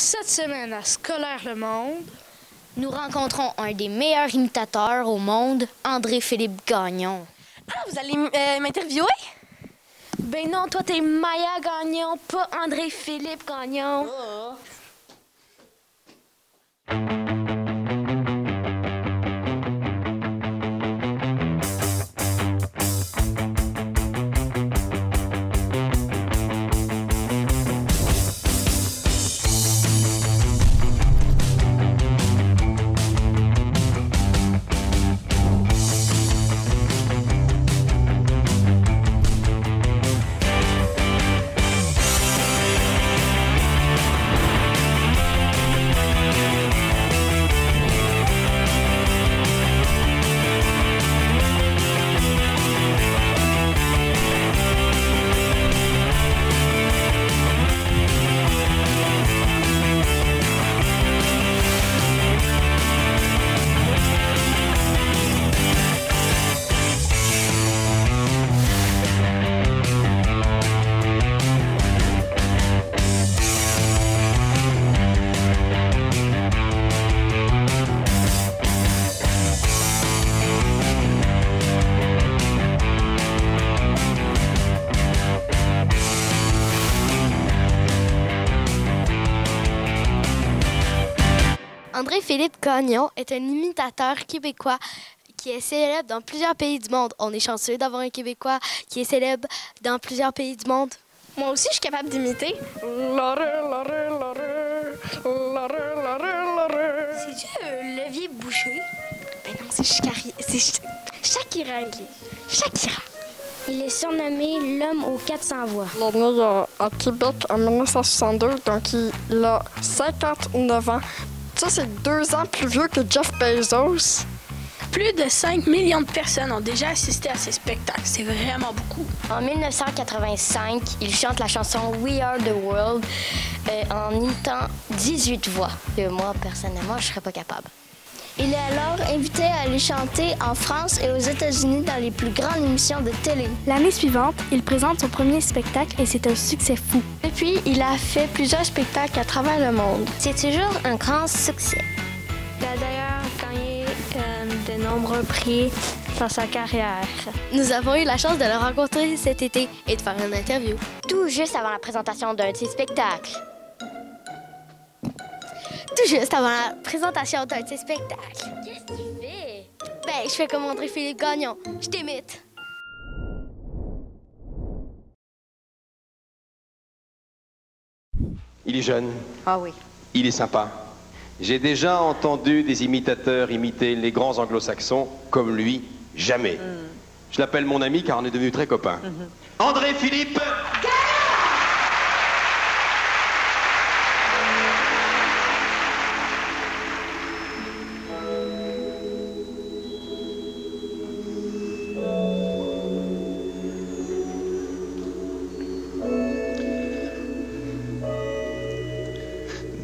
Cette semaine à Scolaire Le Monde, nous rencontrons un des meilleurs imitateurs au monde, André-Philippe Gagnon. Ah, vous allez m'interviewer? Ben non, toi t'es Maya Gagnon, pas André-Philippe Gagnon. Oh. André-Philippe Gagnon est un imitateur québécois qui est célèbre dans plusieurs pays du monde. On est chanceux d'avoir un Québécois qui est célèbre dans plusieurs pays du monde. Moi aussi, je suis capable d'imiter. c'est-tu un levier bouché? Ben non, c'est Shakira. Shakira. Il est surnommé l'homme aux 400 voix. Il est né à Québec en 1962, donc il a 59 ans. Ça, c'est 2 ans plus vieux que Jeff Bezos. Plus de 5 millions de personnes ont déjà assisté à ces spectacles. C'est vraiment beaucoup. En 1985, il chante la chanson We Are the World en imitant 18 voix. Moi, personnellement, je ne serais pas capable. Il est alors invité à aller chanter en France et aux États-Unis dans les plus grandes émissions de télé. L'année suivante, il présente son premier spectacle et c'est un succès fou. Depuis, il a fait plusieurs spectacles à travers le monde. C'est toujours un grand succès. Il a d'ailleurs gagné de nombreux prix dans sa carrière. Nous avons eu la chance de le rencontrer cet été et de faire une interview. Tout juste avant la présentation d'un de ses spectacles. Tout juste avant la présentation d'un de ses spectacles. Qu'est-ce que tu fais? Ben, je fais comme André-Philippe Gagnon. Je t'imite. Il est jeune. Ah oui. Il est sympa. J'ai déjà entendu des imitateurs imiter les grands anglo-saxons comme lui, jamais. Je l'appelle mon ami car on est devenus très copains. André-Philippe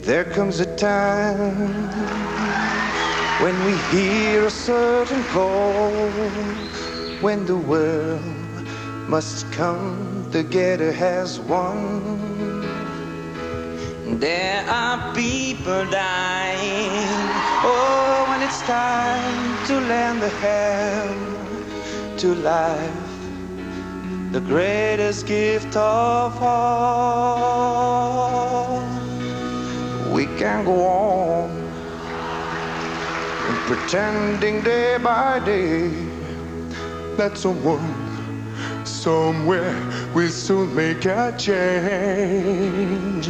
There comes a time when we hear a certain call, when the world must come together as one. There are people dying, oh, when it's time to lend a hand to life, the greatest gift of all. We can go on pretending day by day that someone somewhere will soon make a change.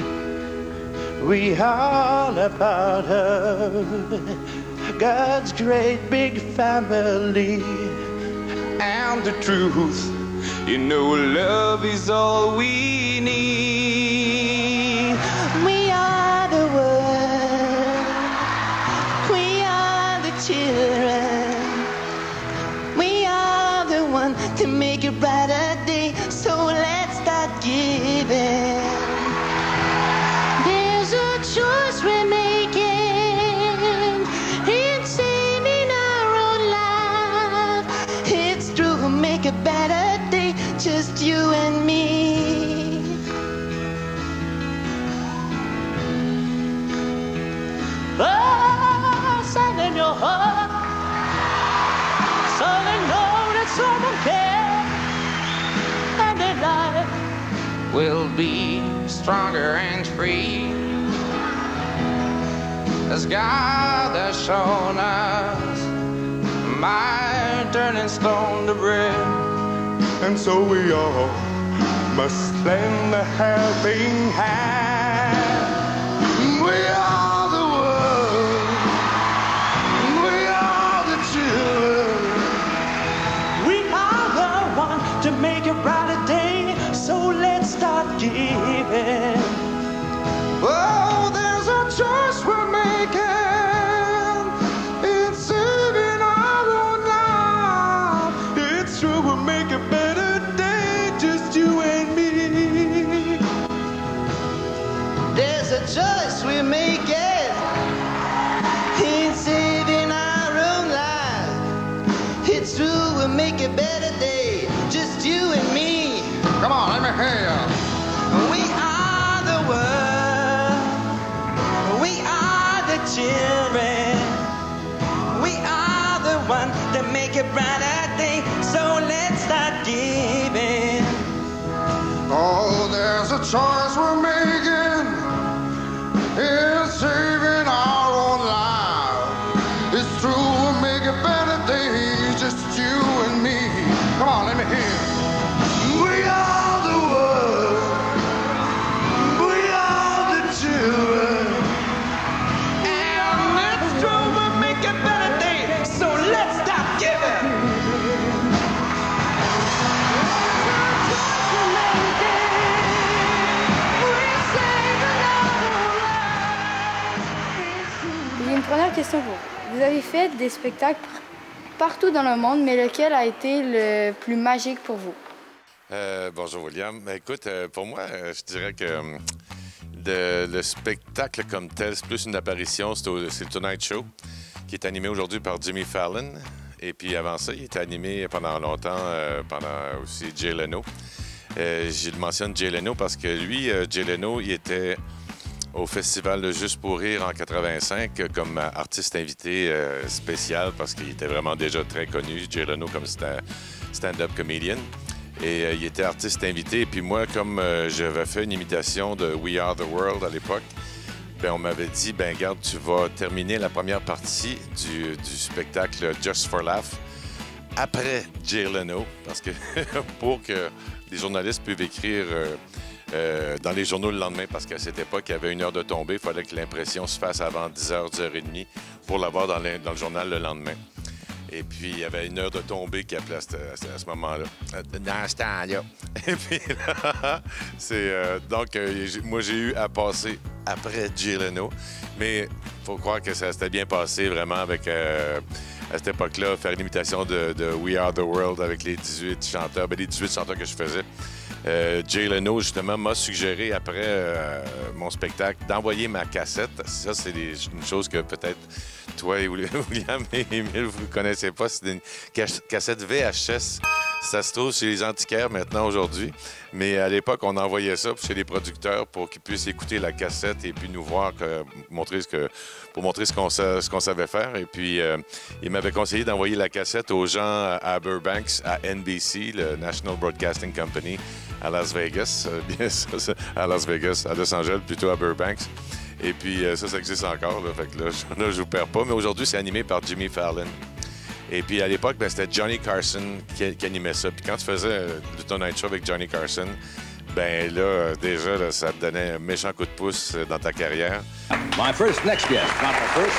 We all about her, God's great big family, and the truth, you know, love is all we need. We are the world, we are the children, we are the one to make a brighter day, so let's start giving. There's a choice we're making in saving our own life. It's true, make a better day, just you and me. will be stronger and free, as God has shown us my turning stone to bread. And so we all must lend a helping hand. We are the world, we are the children, we are the one to make a brighter day, so let's start giving. Oh, there's a choice we're making, it's saving our own life. It's true, we'll make a better day, just you and me. There's a choice we're making, it's saving our own life. It's true, we'll make a better day, just you and me. Come on, let me hear you. We are the world, we are the children, we are the one that make a brighter day, so let's start giving. Oh, there's a choice we're making, it's saving our own lives. It's true, we'll make a better day, just you and me. Come on, let me hear you. We are the world, we are the children, and it's true, we'll make a better day, so let's stop giving. J'ai une première question pour vous. Vous avez fait des spectacles partout dans le monde, mais lequel a été le plus magique pour vous? Bonjour William. Écoute, pour moi, je dirais que le spectacle comme tel, c'est plus une apparition. C'est le Tonight Show, qui est animé aujourd'hui par Jimmy Fallon. Et puis avant ça, il était animé pendant longtemps, pendant aussi Jay Leno. Je mentionne Jay Leno parce que lui, Jay Leno, il était au Festival de Juste pour rire en 85 comme artiste invité spécial parce qu'il était vraiment déjà très connu, Jay Leno, comme stand-up comedian. Et il était artiste invité. Et puis moi, comme j'avais fait une imitation de We Are the World à l'époque, ben on m'avait dit, ben garde, tu vas terminer la première partie du spectacle Just for Laugh après Jay Leno, parce que pour que les journalistes puissent écrire dans les journaux le lendemain, parce qu'à cette époque, il y avait une heure de tombée. Il fallait que l'impression se fasse avant 10h, 10h30 pour l'avoir dans le journal le lendemain. Et puis, il y avait une heure de tombée qui appelait à ce moment-là. Dans ce temps-là. Et puis là, donc, moi, j'ai eu à passer après Jay Leno. Mais il faut croire que ça s'était bien passé vraiment avec, à cette époque-là, faire une imitation de We Are the World avec les 18 chanteurs, les 18 chanteurs que je faisais. Jay Leno, justement, m'a suggéré, après mon spectacle, d'envoyer ma cassette. Ça, c'est une chose que peut-être toi et William et Émile, vous ne connaissez pas. C'est une cassette VHS. Ça se trouve chez les antiquaires maintenant, aujourd'hui. Mais à l'époque, on envoyait ça chez les producteurs pour qu'ils puissent écouter la cassette et puis nous voir, montrer ce qu'on savait faire. Et puis, il m'avait conseillé d'envoyer la cassette aux gens à Burbanks, à NBC, le National Broadcasting Company, à Las Vegas. Bien ça, à Las Vegas, à Los Angeles, plutôt à Burbanks. Et puis, ça existe encore. Là, fait que là, je ne vous perds pas. Mais aujourd'hui, c'est animé par Jimmy Fallon. Et puis, à l'époque, ben, c'était Johnny Carson qui animait ça. Puis quand tu faisais le Tonight Show avec Johnny Carson, ben là, déjà, là, ça te donnait un méchant coup de pouce dans ta carrière. My next guest, not my first.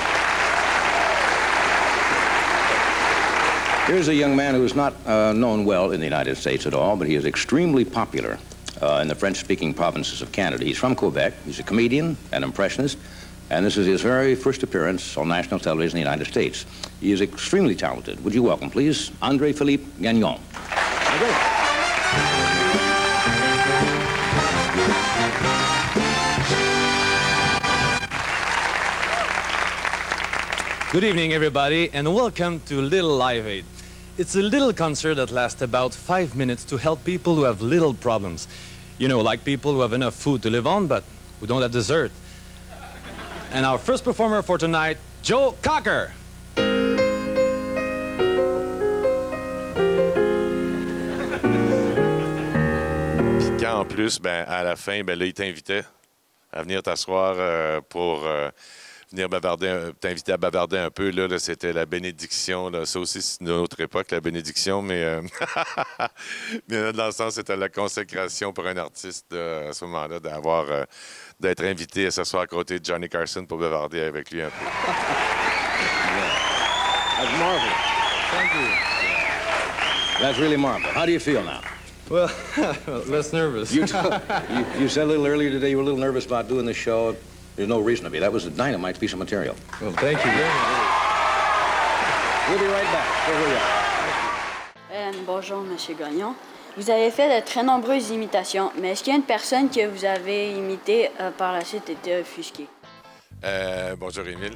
Here's a young man who is not known well in the United States at all, but he is extremely popular in the French-speaking provinces of Canada. He's from Quebec. He's a comedian, an impressionist, and this is his very first appearance on national television in the United States. He is extremely talented. Would you welcome, please, André-Philippe Gagnon. Good evening, everybody, and welcome to Little Live Aid. It's a little concert that lasts about 5 minutes to help people who have little problems. You know, like people who have enough food to live on, but who don't have dessert. And our first performer for tonight, Joe Cocker. en plus, ben, à la fin, ben, là, il t'invitait à venir t'asseoir pour venir bavarder, t'inviter à bavarder un peu. Là, c'était la bénédiction. Là. Ça aussi, c'est une autre époque, la bénédiction, mais, mais dans le sens, c'était la consécration pour un artiste à ce moment-là d'être invité à s'asseoir à côté de Johnny Carson pour bavarder avec lui un peu. That's marvelous. Thank you. That's really marvelous. How do you feel now? Well, less nervous. You said a little earlier today you were a little nervous about doing this show. There's no reason to be. That was a dynamite piece of material. Well, thank you very much. We'll be right back. Here we are. Bonjour, M. Gagnon. Vous avez fait de très nombreuses imitations, mais est-ce qu'il y a une personne que vous avez imitée par la suite été offusquée? Bonjour, Émile.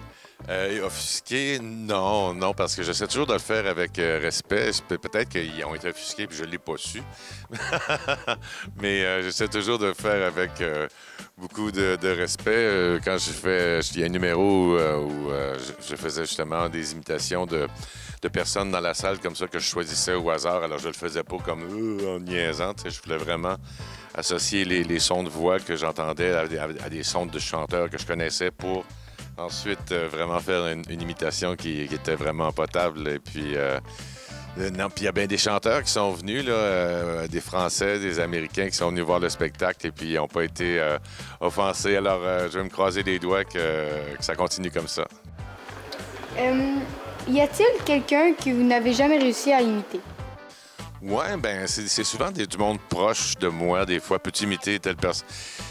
Offusqué, non, parce que j'essaie toujours de le faire avec respect. Peut-être qu'ils ont été offusqués et je ne l'ai pas su. Mais j'essaie toujours de le faire avec beaucoup de respect. Quand il y a un numéro où je faisais justement des imitations de personnes dans la salle comme ça que je choisissais au hasard. Alors je le faisais pas comme en niaisant. Je voulais vraiment associer les sons de voix que j'entendais à des sons de chanteurs que je connaissais pour ensuite vraiment faire une imitation qui était vraiment potable. Et puis, non, puis il y a bien des chanteurs qui sont venus, là, des Français, des Américains qui sont venus voir le spectacle et puis ils n'ont pas été offensés. Alors, je vais me croiser les doigts que ça continue comme ça. Y a-t-il quelqu'un que vous n'avez jamais réussi à imiter? Oui, bien, c'est souvent du monde proche de moi, des fois. Peux-tu imiter telle personne?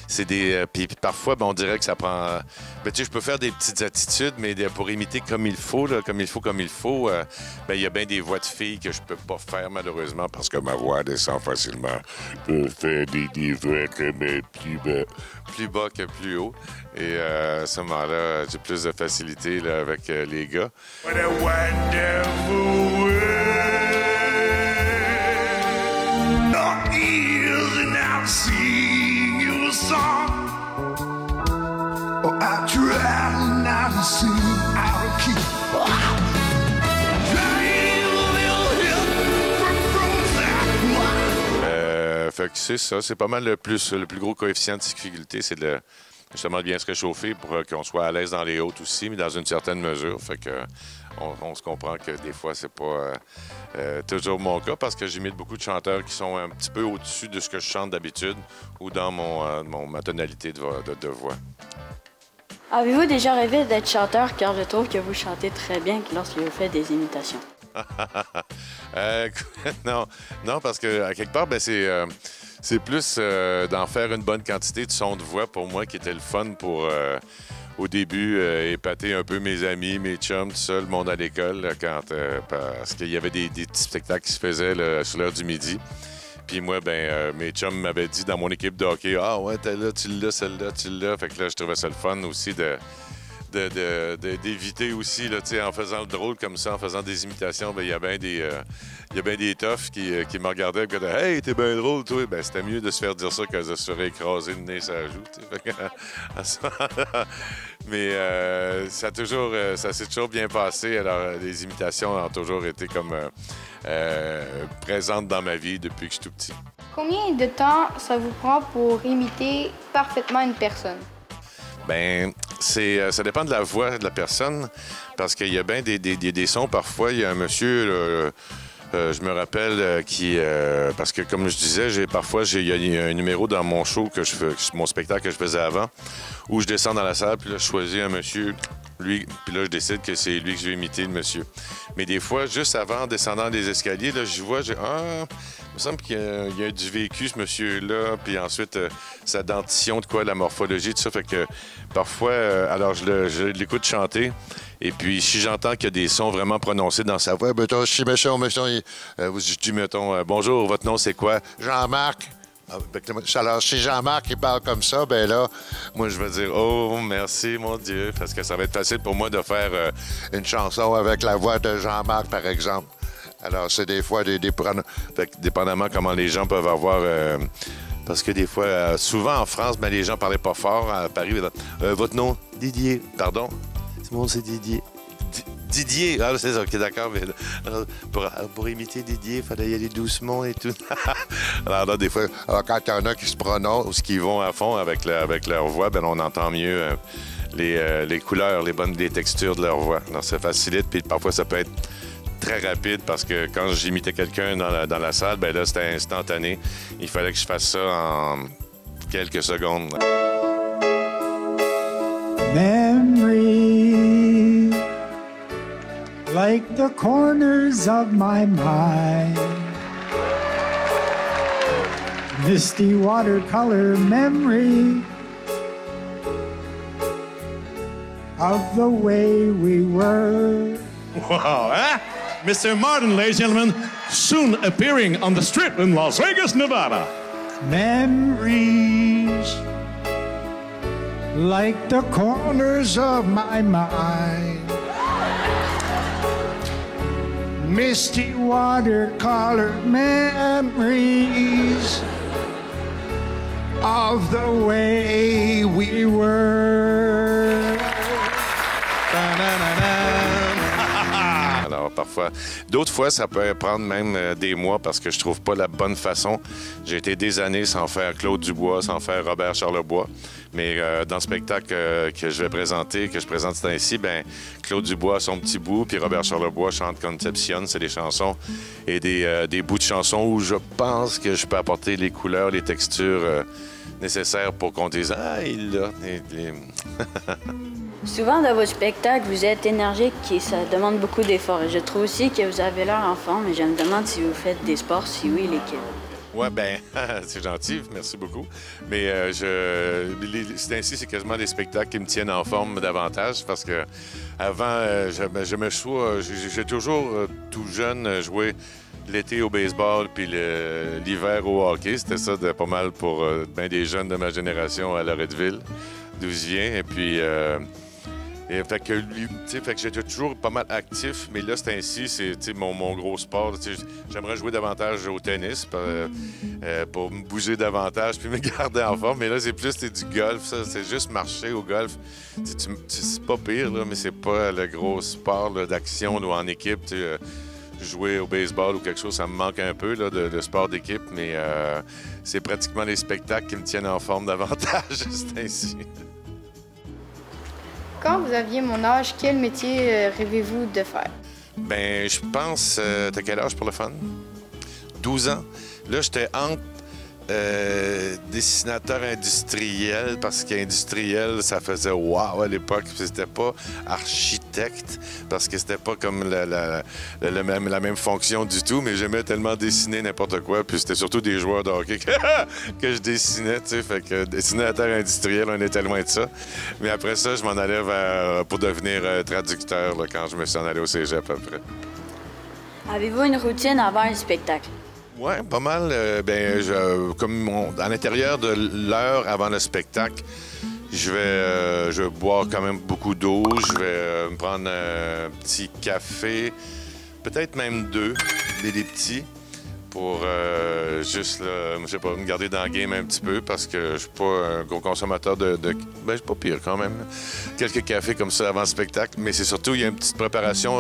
C'est des. Puis parfois, ben, on dirait que ça prend. Ben, tu sais, je peux faire des petites attitudes, mais pour imiter comme il faut, là, comme il faut, ben, il y a bien des voix de filles que je peux pas faire, malheureusement, parce que ma voix descend facilement. Je peux faire des voix plus bas que plus haut. Et à ce moment-là, j'ai plus de facilité là, avec les gars. What a wonderful world. Sing you a song. Oh, I try not to sing out of key. Fait que c'est ça, c'est pas mal le plus gros coefficient de difficulté, c'est justement de bien se réchauffer pour qu'on soit à l'aise dans les hautes aussi, mais dans une certaine mesure. Fait que on se comprend que des fois, c'est pas toujours mon cas parce que j'imite beaucoup de chanteurs qui sont un petit peu au-dessus de ce que je chante d'habitude ou dans ma tonalité de voix. Avez-vous déjà rêvé d'être chanteur car je trouve que vous chantez très bien lorsque vous faites des imitations? Non, parce que à quelque part, ben, c'est plus d'en faire une bonne quantité de sons de voix pour moi qui était le fun pour... au début, épater un peu mes amis, mes chums, tout ça, le monde à l'école, parce qu'il y avait des petits spectacles qui se faisaient là, sur l'heure du midi. Puis moi, ben, mes chums m'avaient dit dans mon équipe de hockey, « Ah ouais, t'es là, tu l'as, celle-là, tu l'as. » Fait que là, je trouvais ça le fun aussi d'éviter aussi, là, en faisant le drôle comme ça, en faisant des imitations, ben, il y a bien des toughs qui me regardaient et qui disaient « Hey, t'es bien drôle, toi! » Ben, c'était mieux de se faire dire ça que de se faire écraser le nez, ça ajoute. Mais ça s'est toujours bien passé. Alors, les imitations ont toujours été comme présentes dans ma vie depuis que je suis tout petit. Combien de temps ça vous prend pour imiter parfaitement une personne? Bien, ça dépend de la voix de la personne, parce qu'il y a bien des sons. Parfois, il y a un monsieur, je me rappelle, parce que comme je disais, il y a un numéro dans mon show, mon spectacle que je faisais avant, où je descends dans la salle, puis là, je choisis un monsieur, lui, puis là, je décide que c'est lui que je vais imiter, le monsieur. Mais des fois, juste avant, descendant les escaliers, là, je vois, il me semble qu'il y a du vécu, ce monsieur-là, puis ensuite, sa dentition, de quoi, la morphologie, tout ça, fait que parfois, alors je l'écoute chanter, et puis si j'entends qu'il y a des sons vraiment prononcés dans sa voix, je dis, mettons, bonjour, votre nom, c'est quoi? Jean-Marc. Alors, si Jean-Marc il parle comme ça, ben là, moi, je vais dire, oh, merci, mon Dieu, parce que ça va être facile pour moi de faire une chanson avec la voix de Jean-Marc, par exemple. Alors, c'est des fois dépendamment comment les gens peuvent avoir... parce que des fois, souvent en France, ben, les gens parlaient pas fort. À Paris, votre nom? Didier. Pardon? C'est Didier. Didier, ah, c'est ça, ok, d'accord. Mais alors, pour imiter Didier, il fallait y aller doucement et tout. Alors là, des fois, quand il y en a qui se prononcent, qui vont à fond avec leur voix, ben on entend mieux les couleurs, les textures de leur voix. Alors, ça facilite, puis parfois, ça peut être très rapide parce que quand j'imitais quelqu'un dans la salle, ben là, c'était instantané. Il fallait que je fasse ça en quelques secondes. Memory, like the corners of my mind, misty watercolor memory of the way we were. Wow, eh? Mr. Martin, ladies and gentlemen, soon appearing on the Strip in Las Vegas, Nevada. Memories, like the corners of my mind, misty watercolor memories of the way we were. Alors, parfois. D'autres fois, ça peut prendre même des mois parce que je trouve pas la bonne façon. J'ai été des années sans faire Claude Dubois, sans faire Robert Charlebois. Mais dans le spectacle que je vais présenter, que je présente ici, ben Claude Dubois a son petit bout, puis Robert Charlebois chante Concepcion. C'est des chansons et des bouts de chansons où je pense que je peux apporter les couleurs, les textures nécessaires pour qu'on dise « Ah, il l'a! » Souvent, dans votre spectacle, vous êtes énergique et ça demande beaucoup d'efforts. Je trouve aussi que vous avez l'air en forme, mais je me demande si vous faites des sports, si oui, lesquels. Ouais, ben, c'est gentil, merci beaucoup. Mais c'est ainsi, c'est quasiment des spectacles qui me tiennent en forme davantage parce que avant, j'ai toujours, tout jeune, joué l'été au baseball puis l'hiver au hockey. C'était ça pas mal pour bien des jeunes de ma génération à Loretteville, d'où je viens. Et puis, fait que j'étais toujours pas mal actif, mais là, c'est ainsi, c'est mon gros sport. J'aimerais jouer davantage au tennis pour me bouger davantage puis me garder en forme. Mais là, c'est plus du golf, ça. C'est juste marcher au golf. C'est pas pire, là, mais c'est pas le gros sport d'action en équipe. Jouer au baseball ou quelque chose, ça me manque un peu là, de sport d'équipe, mais c'est pratiquement les spectacles qui me tiennent en forme davantage, c'est ainsi. Quand vous aviez mon âge, quel métier rêvez-vous de faire? Ben, je pense... t'as quel âge pour le fun? 12 ans. Là, j'étais entre dessinateur industriel, parce qu'industriel, ça faisait wow à l'époque. C'était pas architecte, parce que c'était pas comme la même fonction du tout, mais j'aimais tellement dessiner n'importe quoi, puis c'était surtout des joueurs de hockey que je dessinais, tu sais, fait que dessinateur industriel, on était loin de ça. Mais après ça, je m'en allais pour devenir traducteur, là, quand je me suis en allé au cégep après. Avez-vous une routine avant un spectacle? Oui, pas mal. À l'intérieur de l'heure avant le spectacle, je vais boire quand même beaucoup d'eau. Je vais me prendre un petit café, peut-être même 2, des petits, pour juste, je sais pas, me garder dans le game un petit peu parce que je suis pas un gros consommateur de... Ben, je suis pas pire quand même. Quelques cafés comme ça avant le spectacle, mais c'est surtout, il y a une petite préparation...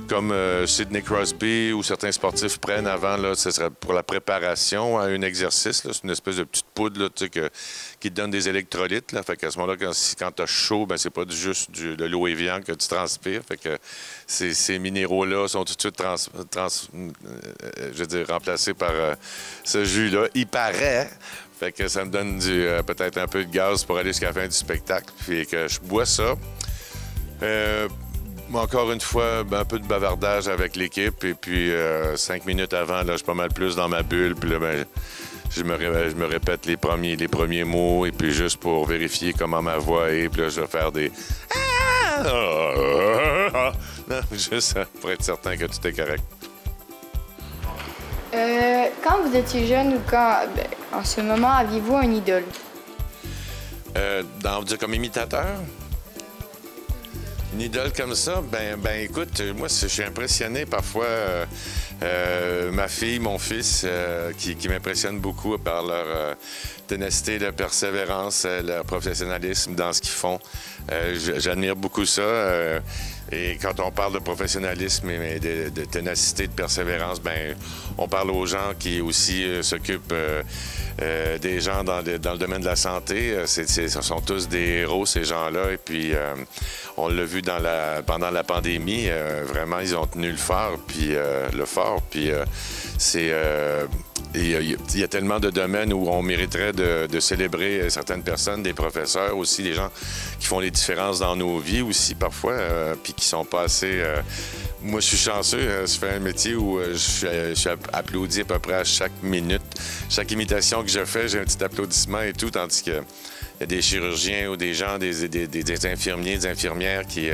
comme Sidney Crosby ou certains sportifs prennent avant, là, ce serait pour la préparation à un exercice. C'est une espèce de petite poudre là, qui te donne des électrolytes. Là. Fait qu'à ce moment-là, quand tu as chaud, ben, c'est pas juste de l'eau évian que tu transpires. Fait que ces minéraux-là sont tout de suite remplacés par ce jus-là. Il paraît. Fait que ça me donne peut-être un peu de gaz pour aller jusqu'à la fin du spectacle. Puis que je bois ça. Encore une fois, un peu de bavardage avec l'équipe. Et puis, 5 minutes avant, là, je suis pas mal plus dans ma bulle. Puis là, ben, je me répète les premiers mots. Et puis, juste pour vérifier comment ma voix est. Puis là, je vais faire des... Juste pour être certain que tout est correct. Quand vous étiez jeune ou en ce moment, aviez-vous un idole? Comme imitateur? Une idole comme ça, ben écoute, moi, je suis impressionné parfois. Ma fille, mon fils, qui m'impressionnent beaucoup par leur ténacité, leur persévérance, leur professionnalisme dans ce qu'ils font. J'admire beaucoup ça. Et quand on parle de professionnalisme et de ténacité, de persévérance, ben on parle aux gens qui aussi s'occupent des gens dans le domaine de la santé. Ce sont tous des héros, ces gens-là. Et puis, on l'a vu pendant la pandémie. Vraiment, ils ont tenu le fort. Puis, il y a tellement de domaines où on mériterait de célébrer certaines personnes, des professeurs aussi, des gens qui font les différences dans nos vies aussi parfois, puis qui sont pas assez... Moi, je suis chanceux. Je fais un métier où je suis applaudi à peu près à chaque minute. Chaque imitation que je fais, j'ai un petit applaudissement et tout, tandis que il y a des chirurgiens ou des gens, des infirmiers, des infirmières qui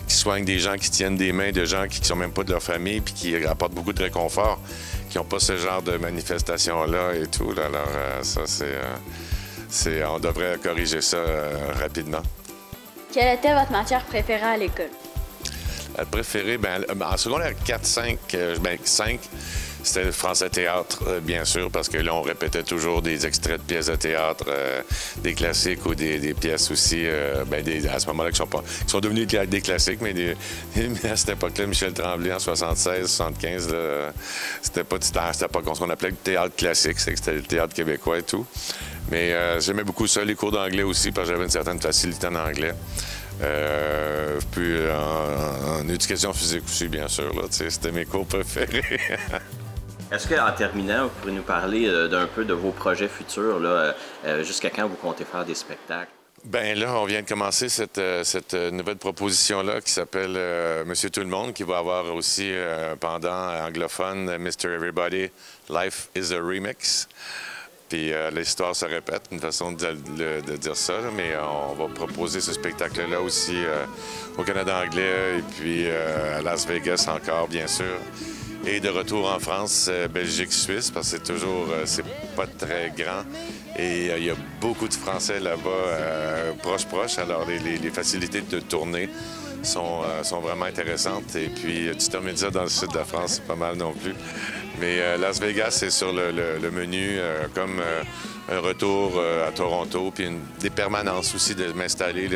soignent des gens, qui tiennent des mains de gens qui ne sont même pas de leur famille puis qui apportent beaucoup de réconfort, qui n'ont pas ce genre de manifestation-là et tout. Là. Alors, ça, on devrait corriger ça rapidement. Quelle était votre matière préférée à l'école? Préférée, en secondaire 4-5, 5, c'était le français-théâtre, bien sûr, parce que là, on répétait toujours des extraits de pièces de théâtre, des classiques ou des pièces aussi, à ce moment-là, qui sont devenues des classiques, mais à cette époque-là, Michel Tremblay, en 76, 75, c'était pas ce qu'on appelait le théâtre classique, c'était le théâtre québécois et tout. Mais j'aimais beaucoup ça, les cours d'anglais aussi, parce que j'avais une certaine facilité en anglais. Puis en éducation physique aussi, bien sûr. C'était mes cours préférés. Est-ce qu'en terminant, vous pourriez nous parler d'un peu de vos projets futurs? Jusqu'à quand vous comptez faire des spectacles? Bien là, on vient de commencer cette nouvelle proposition-là qui s'appelle Monsieur Tout-le-Monde, qui va avoir aussi pendant anglophone Mr. Everybody, Life is a Remix. Puis l'histoire se répète, une façon de dire ça, là, mais on va proposer ce spectacle-là aussi au Canada anglais et puis à Las Vegas encore, bien sûr. Et de retour en France, Belgique, Suisse, parce que c'est pas très grand. Et il y a beaucoup de Français là-bas, proches. Alors les facilités de tournée sont vraiment intéressantes. Et puis tu termines ça dans le sud de la France, c'est pas mal non plus. Mais Las Vegas, c'est sur le menu, comme un retour à Toronto, puis des permanences aussi, de m'installer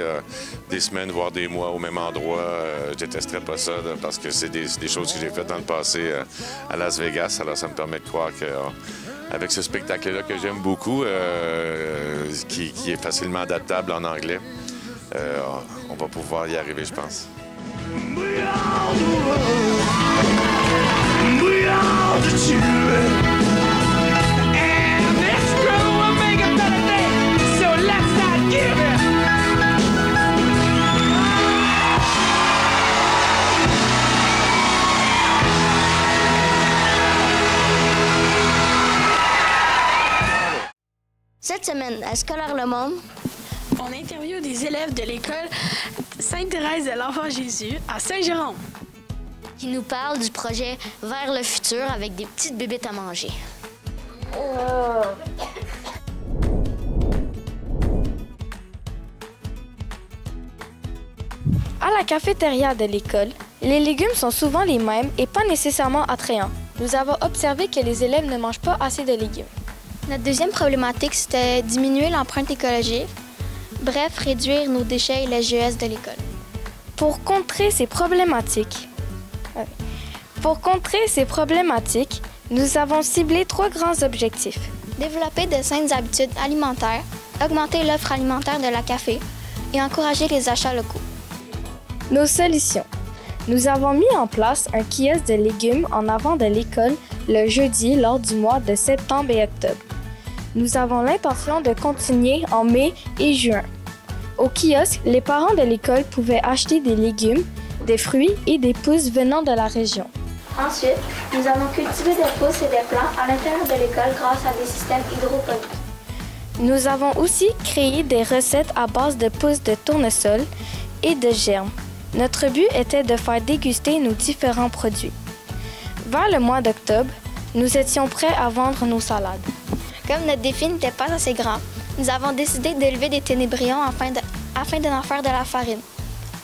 des semaines, voire des mois au même endroit. Je détesterais pas ça, là, parce que c'est des choses que j'ai faites dans le passé à Las Vegas. Alors ça me permet de croire qu'avec ce spectacle-là que j'aime beaucoup, qui est facilement adaptable en anglais, on va pouvoir y arriver, je pense. We are the children, and this struggle will make a better day, so let's not give it. Cette semaine, à Scolaire Le Monde, on interviewe des élèves de l'école Sainte-Thérèse de l'Enfant-Jésus à Saint-Jérôme, qui nous parle du projet Vers le futur avec des petites bébites à manger. À la cafétéria de l'école, les légumes sont souvent les mêmes et pas nécessairement attrayants. Nous avons observé que les élèves ne mangent pas assez de légumes. Notre deuxième problématique, c'était diminuer l'empreinte écologique. Bref, réduire nos déchets et la GES de l'école. Pour contrer ces problématiques, nous avons ciblé 3 grands objectifs. Développer de saines habitudes alimentaires, augmenter l'offre alimentaire de la café et encourager les achats locaux. Nos solutions. Nous avons mis en place un kiosque de légumes en avant de l'école le jeudi lors du mois de septembre et octobre. Nous avons l'intention de continuer en mai et juin. Au kiosque, les parents de l'école pouvaient acheter des légumes, des fruits et des pousses venant de la région. Ensuite, nous avons cultivé des pousses et des plants à l'intérieur de l'école grâce à des systèmes hydroponiques. Nous avons aussi créé des recettes à base de pousses de tournesol et de germes. Notre but était de faire déguster nos différents produits. Vers le mois d'octobre, nous étions prêts à vendre nos salades. Comme notre défi n'était pas assez grand, nous avons décidé d'élever des ténébrions afin d'en faire de la farine.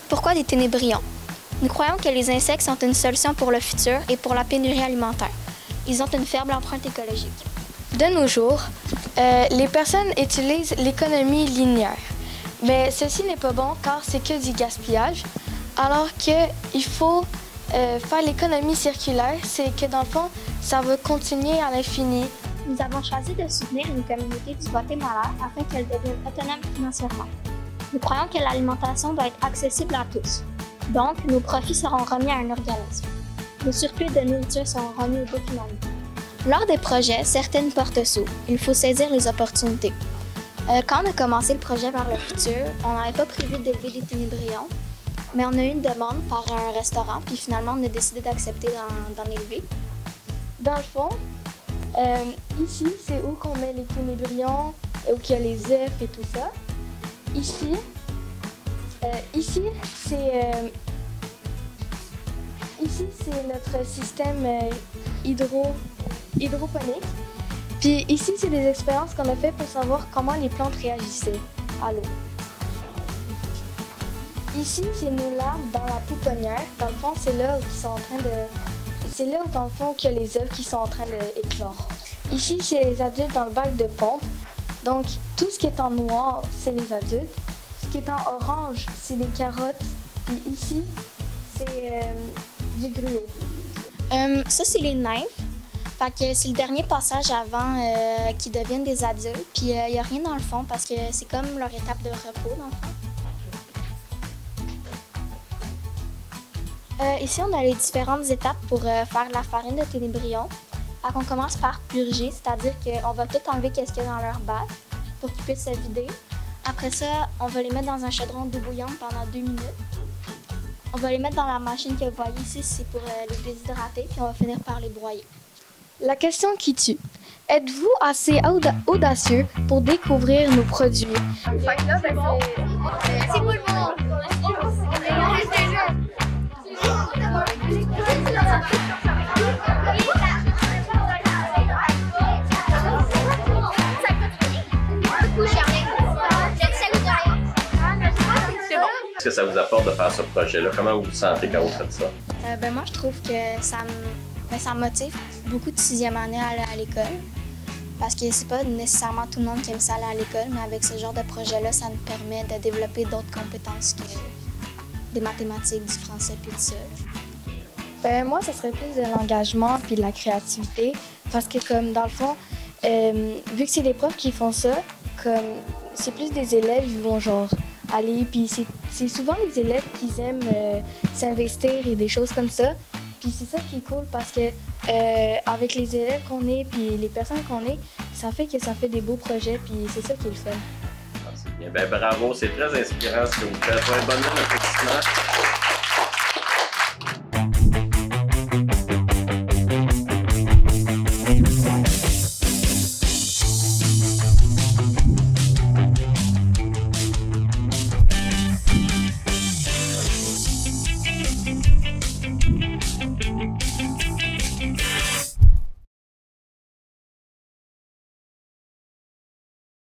Pourquoi des ténébrions? Nous croyons que les insectes sont une solution pour le futur et pour la pénurie alimentaire. Ils ont une faible empreinte écologique. De nos jours, les personnes utilisent l'économie linéaire. Mais ceci n'est pas bon car c'est que du gaspillage. Alors qu'il faut faire l'économie circulaire, c'est que dans le fond, ça va continuer à l'infini. Nous avons choisi de soutenir une communauté du Guatemala afin qu'elle devienne autonome financièrement. Nous croyons que l'alimentation doit être accessible à tous. Donc, nos profits seront remis à un organisme. Nos surplus de nourriture seront remis au document. Lors des projets, certaines portes s'ouvrent. Il faut saisir les opportunités. Quand on a commencé le projet vers le futur, on n'avait pas prévu d'élever des ténébrions, mais on a eu une demande par un restaurant, puis finalement, on a décidé d'accepter d'en élever. Dans le fond, ici, c'est où qu'on met les ténébrions, où il y a les œufs et tout ça. Ici, c'est notre système hydroponique. Puis ici, c'est des expériences qu'on a faites pour savoir comment les plantes réagissaient à l'eau. Ici, c'est nos larves dans la pouponnière. Dans le fond, c'est là où ils sont en train de... C'est là où, dans le fond, qu'il y a les œufs qui sont en train d'éclore. Ici, c'est les adultes dans le bac de pompe. Donc, tout ce qui est en noir, c'est les adultes. Ce qui est en orange, c'est les carottes. Puis ici, c'est du gruau. Ça, c'est les nymphes. Fait que c'est le dernier passage avant qu'ils deviennent des adultes. Puis il n'y a rien dans le fond parce que c'est comme leur étape de repos, dans le fond. Ici, on a les différentes étapes pour faire la farine de ténébrion. Fait qu'on commence par purger, c'est-à-dire qu'on va tout enlever ce qu'il y a dans leur bac pour qu'ils puissent se vider. Après ça, on va les mettre dans un chaudron d'eau bouillante pendant 2 minutes. On va les mettre dans la machine que vous voyez ici, c'est pour les déshydrater, puis on va finir par les broyer. La question qui tue. Êtes-vous assez audacieux pour découvrir nos produits? Merci beaucoup le monde! Qu'est-ce que ça vous apporte de faire ce projet-là? Comment vous vous sentez quand vous faites ça? Moi, je trouve que ça motive beaucoup de 6e année à aller à l'école. Parce que c'est pas nécessairement tout le monde qui aime ça aller à l'école, mais avec ce genre de projet-là, ça nous permet de développer d'autres compétences que des mathématiques, du français puis tout ça. Moi, ça serait plus de l'engagement puis de la créativité. Parce que comme dans le fond, vu que c'est des profs qui font ça, comme c'est plus des élèves qui vont genre aller, puis c'est souvent les élèves qui aiment s'investir et des choses comme ça. Puis c'est ça qui est cool parce que avec les élèves qu'on est puis les personnes qu'on est, ça fait des beaux projets puis c'est ça qui est le fun. Ah, c'est bien. Ben, bravo, c'est très inspirant ce que vous faites. Bonne applaudissement.